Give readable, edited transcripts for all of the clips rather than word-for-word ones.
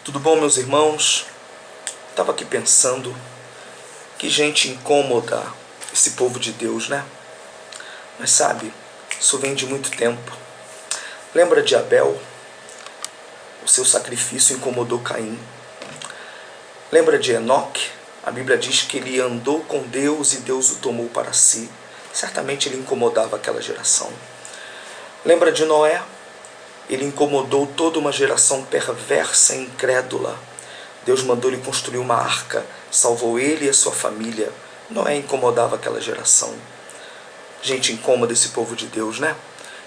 Tudo bom, meus irmãos? Estava aqui pensando, que gente incômoda esse povo de Deus, né? Mas sabe, isso vem de muito tempo. Lembra de Abel? O seu sacrifício incomodou Caim. Lembra de Enoque? A Bíblia diz que ele andou com Deus e Deus o tomou para si. Certamente ele incomodava aquela geração. Lembra de Noé? Ele incomodou toda uma geração perversa e incrédula. Deus mandou ele construir uma arca, salvou ele e a sua família. Noé incomodava aquela geração. Gente incômoda esse povo de Deus, né?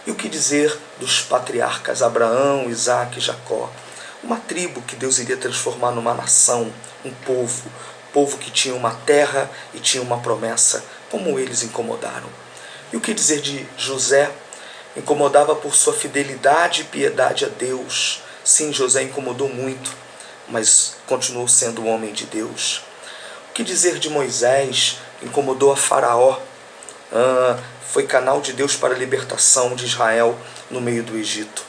E o que dizer dos patriarcas Abraão, Isaque e Jacó? Uma tribo que Deus iria transformar numa nação, um povo que tinha uma terra e tinha uma promessa, como eles incomodaram. E o que dizer de José? Incomodava por sua fidelidade e piedade a Deus. Sim, José incomodou muito, mas continuou sendo um homem de Deus. O que dizer de Moisés? Incomodou a Faraó. Foi canal de Deus para a libertação de Israel no meio do Egito.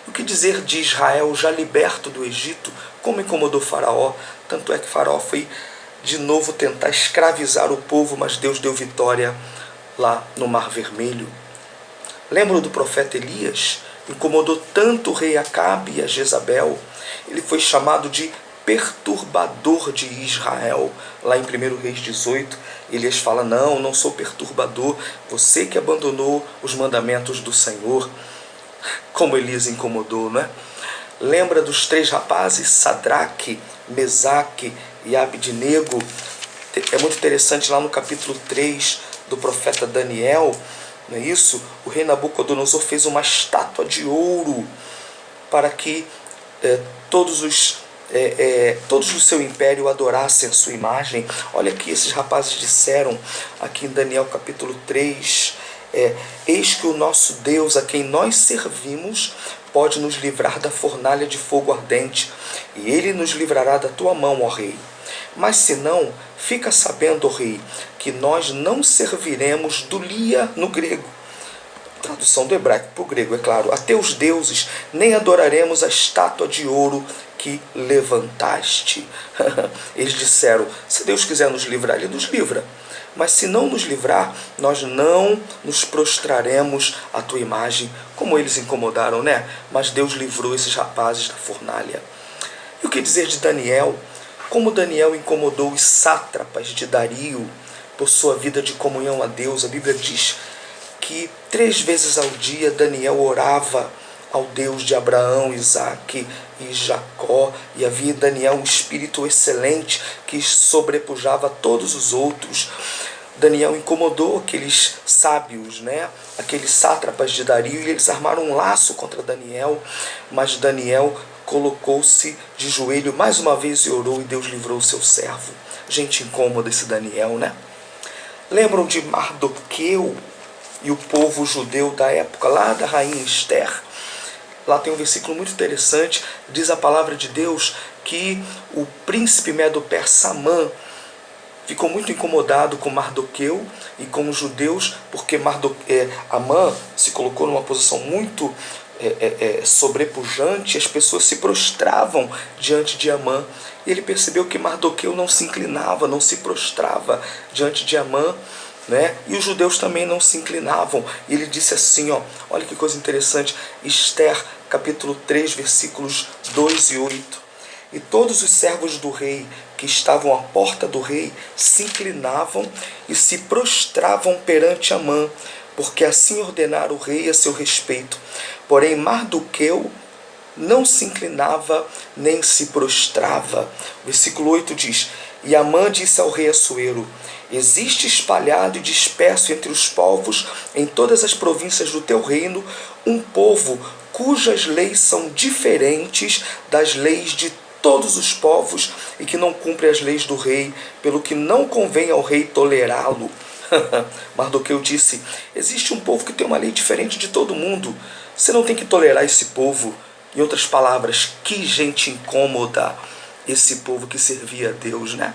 O que dizer de Israel já liberto do Egito? Como incomodou Faraó? Tanto é que Faraó foi de novo tentar escravizar o povo, mas Deus deu vitória lá no Mar Vermelho. Lembram do profeta Elias? Incomodou tanto o rei Acabe e a Jezabel. Ele foi chamado de perturbador de Israel. Lá em 1 Reis 18, Elias fala, não sou perturbador, você que abandonou os mandamentos do Senhor. Como Elias incomodou, não é? Lembra dos 3 rapazes, Sadraque, Mesaque e Abidnego? É muito interessante lá no capítulo 3 do profeta Daniel, não é isso? O rei Nabucodonosor fez uma estátua de ouro para que todos do seu império adorassem a sua imagem. Olha aqui, esses rapazes disseram, aqui em Daniel capítulo 3, eis que o nosso Deus, a quem nós servimos, pode nos livrar da fornalha de fogo ardente, e ele nos livrará da tua mão, ó rei. Mas se não, fica sabendo, ó rei, que nós não serviremos dulia no grego, tradução do hebraico para o grego, é claro, a teus deuses, nem adoraremos a estátua de ouro que levantaste. Eles disseram, se Deus quiser nos livrar, Ele nos livra. Mas se não nos livrar, nós não nos prostraremos à tua imagem, como eles incomodaram, né? Mas Deus livrou esses rapazes da fornalha. E o que dizer de Daniel? Como Daniel incomodou os sátrapas de Dario por sua vida de comunhão a Deus. A Bíblia diz que 3 vezes ao dia Daniel orava ao Deus de Abraão, Isaque e Jacó, e havia em Daniel um espírito excelente que sobrepujava todos os outros. Daniel incomodou aqueles sábios, né? Aqueles sátrapas de Dario, e eles armaram um laço contra Daniel, mas Daniel colocou-se de joelho mais uma vez e orou, e Deus livrou o seu servo. Gente incômoda esse Daniel, né? Lembram de Mardoqueu e o povo judeu da época, lá da rainha Esther? Lá tem um versículo muito interessante, diz a palavra de Deus que o príncipe medo-persa Amã ficou muito incomodado com Mardoqueu e com os judeus, porque Amã se colocou numa posição muito sobrepujante, as pessoas se prostravam diante de Amã. E ele percebeu que Mardoqueu não se inclinava, não se prostrava diante de Amã, né? E os judeus também não se inclinavam. E ele disse assim, olha que coisa interessante, Esther, capítulo 3, versículos 2 e 8. E todos os servos do rei que estavam à porta do rei se inclinavam e se prostravam perante Amã, porque assim ordenara o rei a seu respeito. Porém Mardoqueu não se inclinava nem se prostrava. Versículo 8 diz, e Amã disse ao rei Assuero, existe espalhado e disperso entre os povos, em todas as províncias do teu reino, um povo cujas leis são diferentes das leis de todos os povos e que não cumpre as leis do rei, pelo que não convém ao rei tolerá-lo. Mardoqueu disse, existe um povo que tem uma lei diferente de todo mundo, você não tem que tolerar esse povo. Em outras palavras, que gente incômoda esse povo que servia a Deus, né?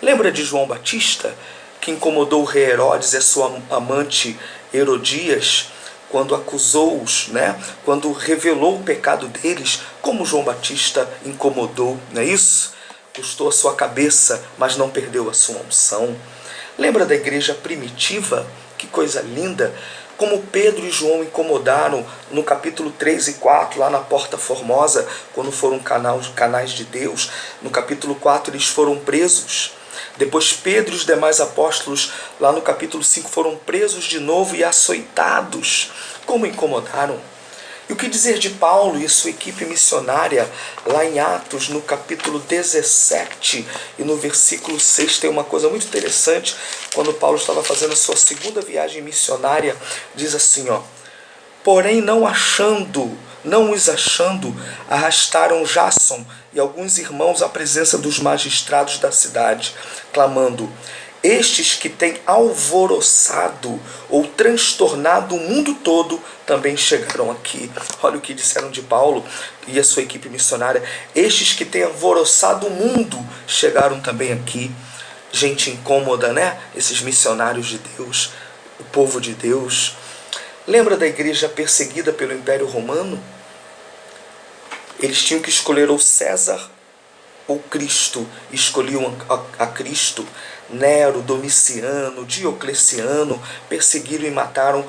Lembra de João Batista, que incomodou o rei Herodes e a sua amante Herodias, quando acusou-os, né? Quando revelou o pecado deles, como João Batista incomodou, não é isso? Custou a sua cabeça, mas não perdeu a sua unção. Lembra da igreja primitiva? Que coisa linda! Como Pedro e João incomodaram no capítulo 3 e 4, lá na Porta Formosa, quando foram canais de Deus. No capítulo 4 eles foram presos. Depois Pedro e os demais apóstolos, lá no capítulo 5, foram presos de novo e açoitados. Como incomodaram! E o que dizer de Paulo e sua equipe missionária, lá em Atos, no capítulo 17 e no versículo 6, tem uma coisa muito interessante. Quando Paulo estava fazendo a sua segunda viagem missionária, diz assim, ó: porém não os achando, arrastaram Jasson e alguns irmãos à presença dos magistrados da cidade, clamando: estes que têm alvoroçado ou transtornado o mundo todo também chegaram aqui. Olha o que disseram de Paulo e a sua equipe missionária. Estes que têm alvoroçado o mundo chegaram também aqui. Gente incômoda, né? Esses missionários de Deus, o povo de Deus. Lembra da igreja perseguida pelo Império Romano? Eles tinham que escolher ou César ou Cristo. Escolhiam a Cristo. Nero, Domiciano, Diocleciano perseguiram e mataram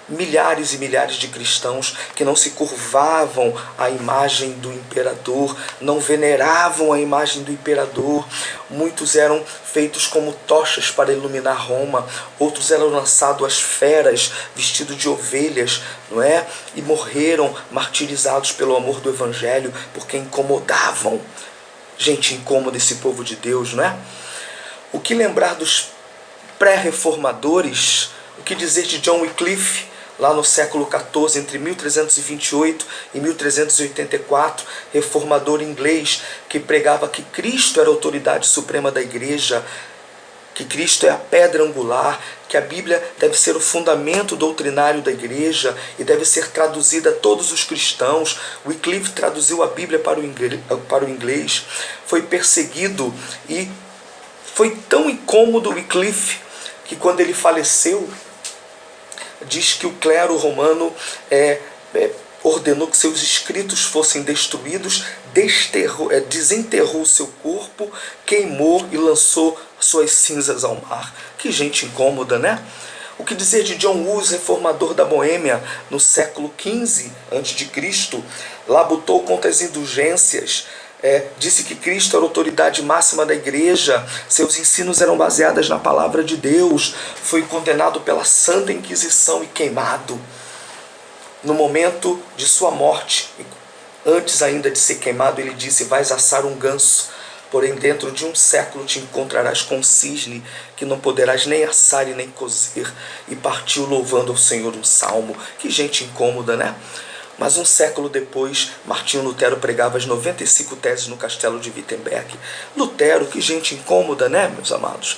milhares e milhares de cristãos que não se curvavam à imagem do imperador, não veneravam a imagem do imperador. Muitos eram feitos como tochas para iluminar Roma, outros eram lançados às feras vestidos de ovelhas, não é? E morreram martirizados pelo amor do evangelho, porque incomodavam. Gente incômoda esse povo de Deus, não é? O que lembrar dos pré-reformadores? O que dizer de John Wycliffe, lá no século XIV, entre 1328 e 1384, reformador inglês, que pregava que Cristo era a autoridade suprema da igreja, que Cristo é a pedra angular, que a Bíblia deve ser o fundamento doutrinário da igreja e deve ser traduzida a todos os cristãos. Wycliffe traduziu a Bíblia para o inglês, foi perseguido e foi tão incômodo Wycliffe que quando ele faleceu, diz que o clero romano ordenou que seus escritos fossem destruídos, desenterrou seu corpo, queimou e lançou suas cinzas ao mar. Que gente incômoda, né? O que dizer de John Hus, reformador da Boêmia, no século XV a.C., labutou contra as indulgências, disse que Cristo era a autoridade máxima da igreja, seus ensinos eram baseados na palavra de Deus, foi condenado pela Santa Inquisição e queimado. No momento de sua morte, antes ainda de ser queimado, ele disse: vais assar um ganso, porém dentro de um século te encontrarás com um cisne, que não poderás nem assar e nem cozer. E partiu louvando ao Senhor um salmo. Que gente incômoda, né? Mas um século depois, Martinho Lutero pregava as 95 teses no castelo de Wittenberg. Lutero, que gente incômoda, né, meus amados?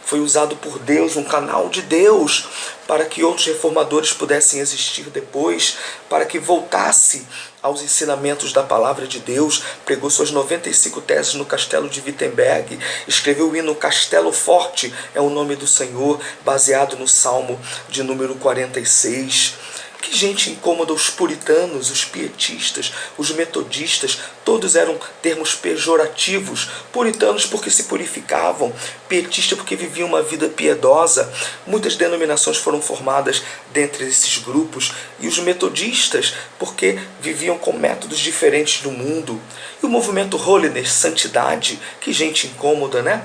Foi usado por Deus, um canal de Deus, para que outros reformadores pudessem existir depois, para que voltasse aos ensinamentos da palavra de Deus. Pregou suas 95 teses no castelo de Wittenberg, escreveu o hino Castelo Forte é o nome do Senhor, baseado no Salmo de número 46. Que gente incômoda, os puritanos, os pietistas, os metodistas, todos eram termos pejorativos. Puritanos porque se purificavam, pietista porque viviam uma vida piedosa. Muitas denominações foram formadas dentre esses grupos. E os metodistas porque viviam com métodos diferentes do mundo. E o movimento Holiness, santidade, que gente incômoda, né?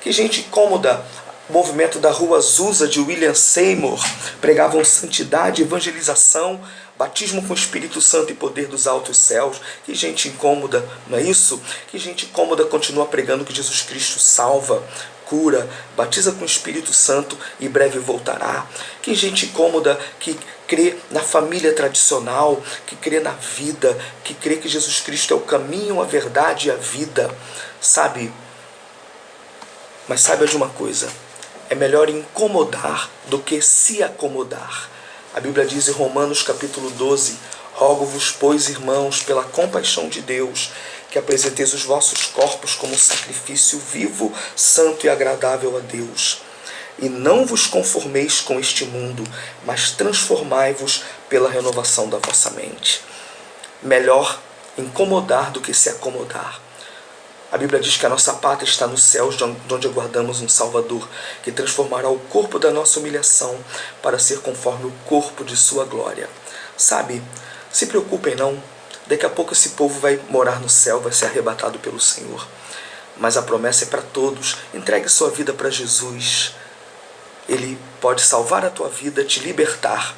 Que gente incômoda. O movimento da Rua Azusa de William Seymour pregavam santidade, evangelização, batismo com o Espírito Santo e poder dos altos céus. Que gente incômoda, não é isso? Que gente incômoda continua pregando que Jesus Cristo salva, cura, batiza com o Espírito Santo e breve voltará. Que gente incômoda que crê na família tradicional, que crê na vida, que crê que Jesus Cristo é o caminho, a verdade e a vida. Sabe? Mas saiba de uma coisa. É melhor incomodar do que se acomodar. A Bíblia diz em Romanos capítulo 12, rogo-vos, pois, irmãos, pela compaixão de Deus, que apresenteis os vossos corpos como sacrifício vivo, santo e agradável a Deus. E não vos conformeis com este mundo, mas transformai-vos pela renovação da vossa mente. Melhor incomodar do que se acomodar. A Bíblia diz que a nossa pátria está nos céus, de onde aguardamos um Salvador, que transformará o corpo da nossa humilhação para ser conforme o corpo de sua glória. Sabe, se preocupem não, daqui a pouco esse povo vai morar no céu, vai ser arrebatado pelo Senhor. Mas a promessa é para todos. Entregue sua vida para Jesus. Ele pode salvar a tua vida, te libertar,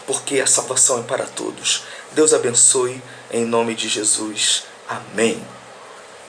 porque a salvação é para todos. Deus abençoe, em nome de Jesus. Amém.